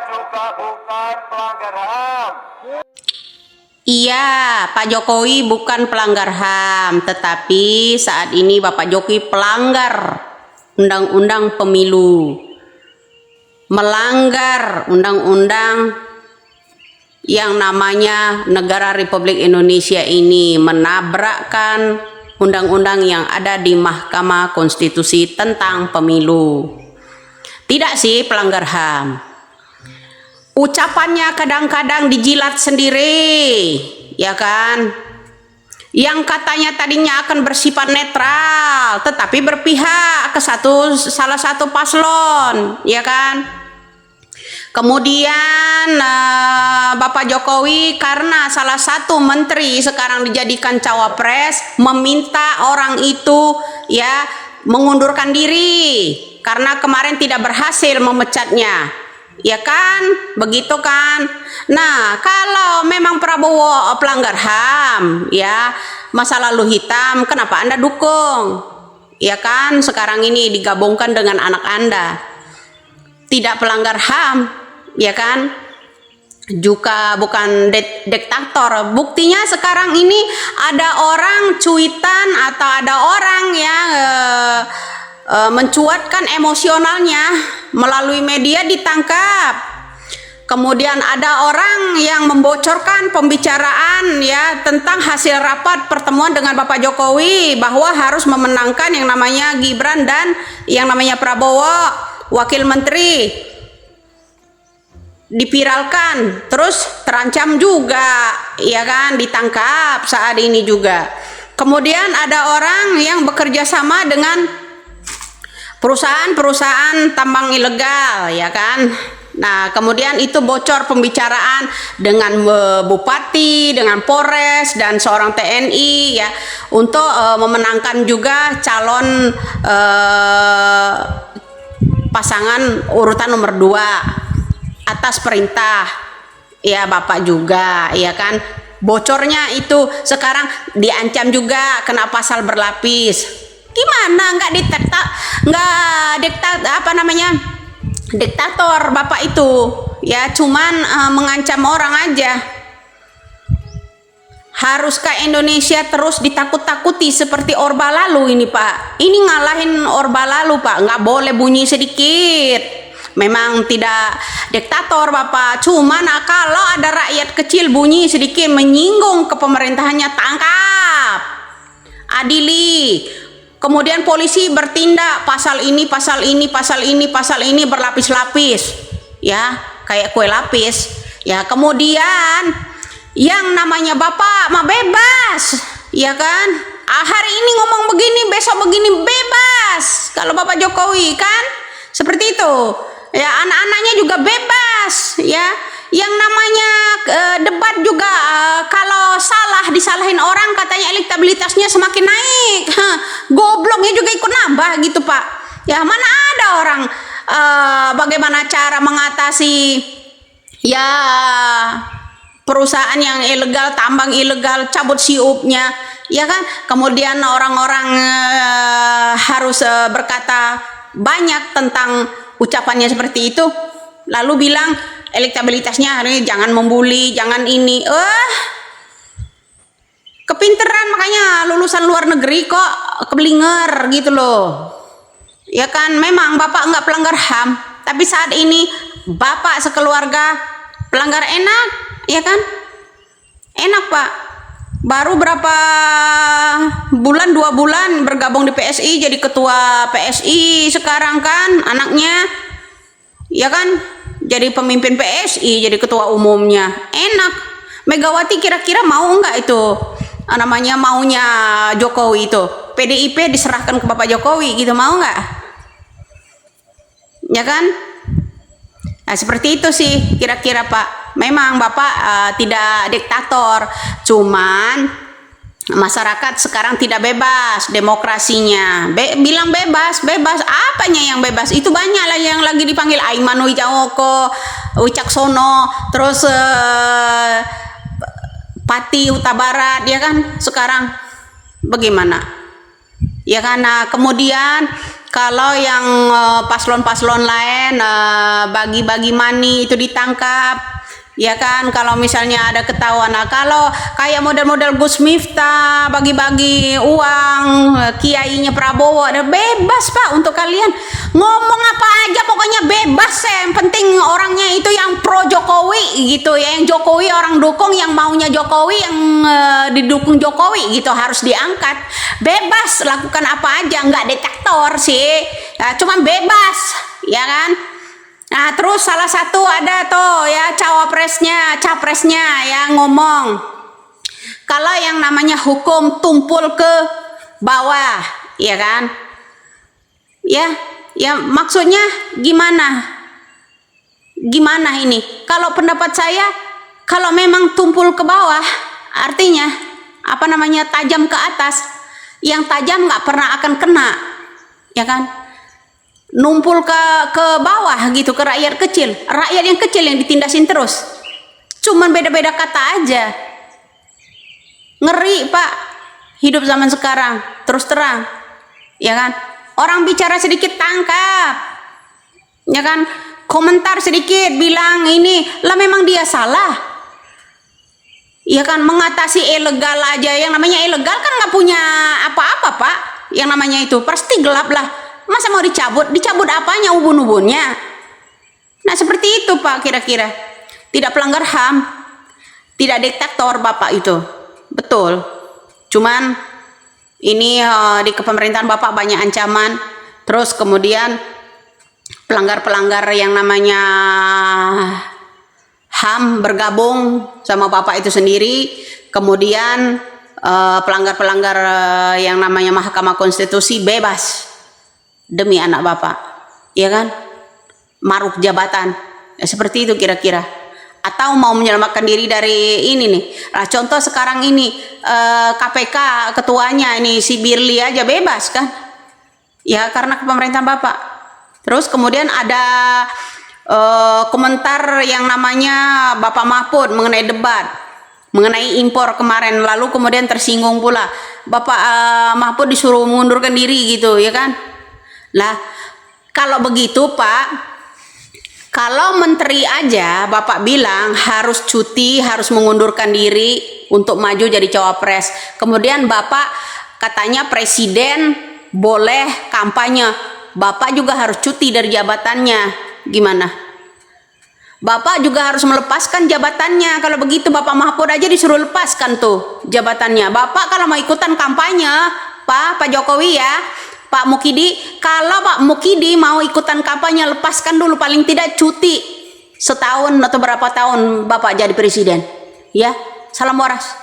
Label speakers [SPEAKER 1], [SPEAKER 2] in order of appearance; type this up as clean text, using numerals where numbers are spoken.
[SPEAKER 1] juga bukan pelanggar HAM.
[SPEAKER 2] Iya, Pak Jokowi bukan pelanggar HAM, tetapi saat ini Bapak Jokowi pelanggar Undang-Undang Pemilu, melanggar undang-undang yang namanya Negara Republik Indonesia ini, menabrakkan undang-undang yang ada di Mahkamah Konstitusi tentang pemilu. Tidak sih pelanggar HAM. Ucapannya kadang-kadang dijilat sendiri, ya kan? Yang katanya tadinya akan bersifat netral, tetapi berpihak ke salah satu paslon, ya kan? Kemudian Bapak Jokowi karena salah satu menteri sekarang dijadikan cawapres, meminta orang itu ya mengundurkan diri karena kemarin tidak berhasil memecatnya. Ya kan, begitu kan. Nah, kalau memang Prabowo pelanggar HAM, ya masa lalu hitam, kenapa Anda dukung? Ya kan, sekarang ini digabungkan dengan anak Anda. Tidak pelanggar HAM, ya kan? Juga bukan diktator. Buktinya sekarang ini ada orang cuitan atau ada orang yang mencuatkan emosionalnya melalui media ditangkap. Kemudian ada orang yang membocorkan pembicaraan ya tentang hasil rapat pertemuan dengan Bapak Jokowi bahwa harus memenangkan yang namanya Gibran dan yang namanya Prabowo wakil menteri. Dipiralkan, terus terancam juga, ya kan, ditangkap saat ini juga. Kemudian ada orang yang bekerja sama dengan perusahaan-perusahaan tambang ilegal, ya kan. Nah, kemudian itu bocor pembicaraan dengan bupati, dengan Polres dan seorang TNI ya untuk memenangkan juga calon pasangan urutan nomor 2 atas perintah ya Bapak juga, ya kan. Bocornya itu sekarang diancam juga kena pasal berlapis. Gimana nggak diktator Bapak itu ya, cuman mengancam orang aja. Haruskah Indonesia terus ditakut-takuti seperti Orba Lalu ini Pak? Ini ngalahin Orba Lalu Pak, nggak boleh bunyi sedikit. Memang tidak diktator Bapak, cuman kalau ada rakyat kecil bunyi sedikit menyinggung ke pemerintahannya, tangkap, adili. Kemudian polisi bertindak pasal ini, pasal ini, pasal ini, pasal ini berlapis-lapis, ya kayak kue lapis. Ya kemudian yang namanya Bapak mah bebas, ya kan? Hari ini ngomong begini, besok begini, bebas. Kalau Bapak Jokowi kan seperti itu. Ya anak-anaknya juga bebas, ya. Yang namanya debat juga kalau salah disalahin orang katanya elektabilitasnya semakin naik. Gobloknya juga ikut nambah gitu Pak. Ya mana ada orang bagaimana cara mengatasi ya perusahaan yang ilegal, tambang ilegal, cabut siupnya, ya kan? Kemudian orang-orang harus berkata banyak tentang ucapannya seperti itu, lalu bilang elektabilitasnya hari ini jangan membuli, jangan ini. Kepinteran makanya lulusan luar negeri kok keblinger gitu loh. Ya kan memang Bapak nggak pelanggar HAM, tapi saat ini Bapak sekeluarga pelanggar enak, ya kan? Enak Pak. Baru berapa bulan, 2 bulan bergabung di PSI, jadi ketua PSI sekarang kan anaknya, ya kan? Jadi pemimpin PSI, jadi ketua umumnya, enak. Megawati kira-kira mau nggak itu namanya maunya Jokowi itu, PDIP diserahkan ke Bapak Jokowi gitu, mau nggak? Ya kan? Nah seperti itu sih kira-kira Pak. Memang Bapak tidak diktator, cuman masyarakat sekarang tidak bebas demokrasinya. Bilang bebas apanya yang bebas? Itu banyak lah yang lagi dipanggil Aiman Wijawoko, Wicaksono, terus Pati Utabarat, ya kan? Sekarang bagaimana? Ya kan? Nah, kemudian Kalau yang paslon-paslon lain bagi-bagi money itu ditangkap, ya kan? Kalau misalnya ada ketahuan, nah kalau kayak model-model Gus Miftah bagi-bagi uang, kiainya Prabowo, ada bebas Pak untuk kalian ngomong apa aja, pokoknya bebas ya. Yang penting orangnya itu yang pro Jokowi gitu ya, yang Jokowi orang dukung, yang maunya Jokowi, yang didukung Jokowi gitu harus diangkat. Bebas lakukan apa aja, nggak detektor sih, ya, cuman bebas, ya kan? Nah, terus salah satu ada tuh ya capresnya yang ngomong kalau yang namanya hukum tumpul ke bawah, ya kan? Ya maksudnya gimana? Gimana ini? Kalau pendapat saya, kalau memang tumpul ke bawah, artinya apa namanya tajam ke atas, yang tajam nggak pernah akan kena, ya kan? Numpul ke bawah gitu, ke rakyat kecil, rakyat yang kecil yang ditindasin terus, cuman beda-beda kata aja. Ngeri Pak hidup zaman sekarang, terus terang, ya kan? Orang bicara sedikit tangkap, ya kan? Komentar sedikit bilang ini lah, memang dia salah, ya kan? Mengatasi ilegal aja, yang namanya ilegal kan nggak punya apa-apa Pak, yang namanya itu pasti gelap lah. Masa mau dicabut apanya, ubun-ubunnya? Nah seperti itu Pak, kira-kira tidak pelanggar HAM, tidak diktator Bapak itu, betul. Cuman ini di kepemerintahan Bapak banyak ancaman, terus kemudian pelanggar-pelanggar yang namanya HAM bergabung sama Bapak itu sendiri, kemudian pelanggar-pelanggar yang namanya Mahkamah Konstitusi bebas demi anak Bapak, ya kan? Maruk jabatan, ya, seperti itu kira-kira. Atau mau menyelamatkan diri dari ini nih. Nah, contoh sekarang ini KPK ketuanya ini si Birli aja bebas kan? Ya karena kepemerintahan Bapak. Terus kemudian ada komentar yang namanya Bapak Mahfud mengenai debat, mengenai impor kemarin, lalu kemudian tersinggung pula Bapak Mahfud disuruh mengundurkan diri gitu, ya kan? Lah, kalau begitu Pak, kalau menteri aja Bapak bilang harus cuti, harus mengundurkan diri untuk maju jadi cawapres. Kemudian Bapak katanya presiden boleh kampanye, Bapak juga harus cuti dari jabatannya. Gimana? Bapak juga harus melepaskan jabatannya. Kalau begitu Bapak Mahfud aja disuruh lepaskan tuh jabatannya. Bapak kalau mau ikutan kampanye, Pak Jokowi ya, Pak Mukidi, kalau Pak Mukidi mau ikutan kampanye, lepaskan dulu paling tidak cuti setahun atau berapa tahun Bapak jadi presiden. Ya, salam waras.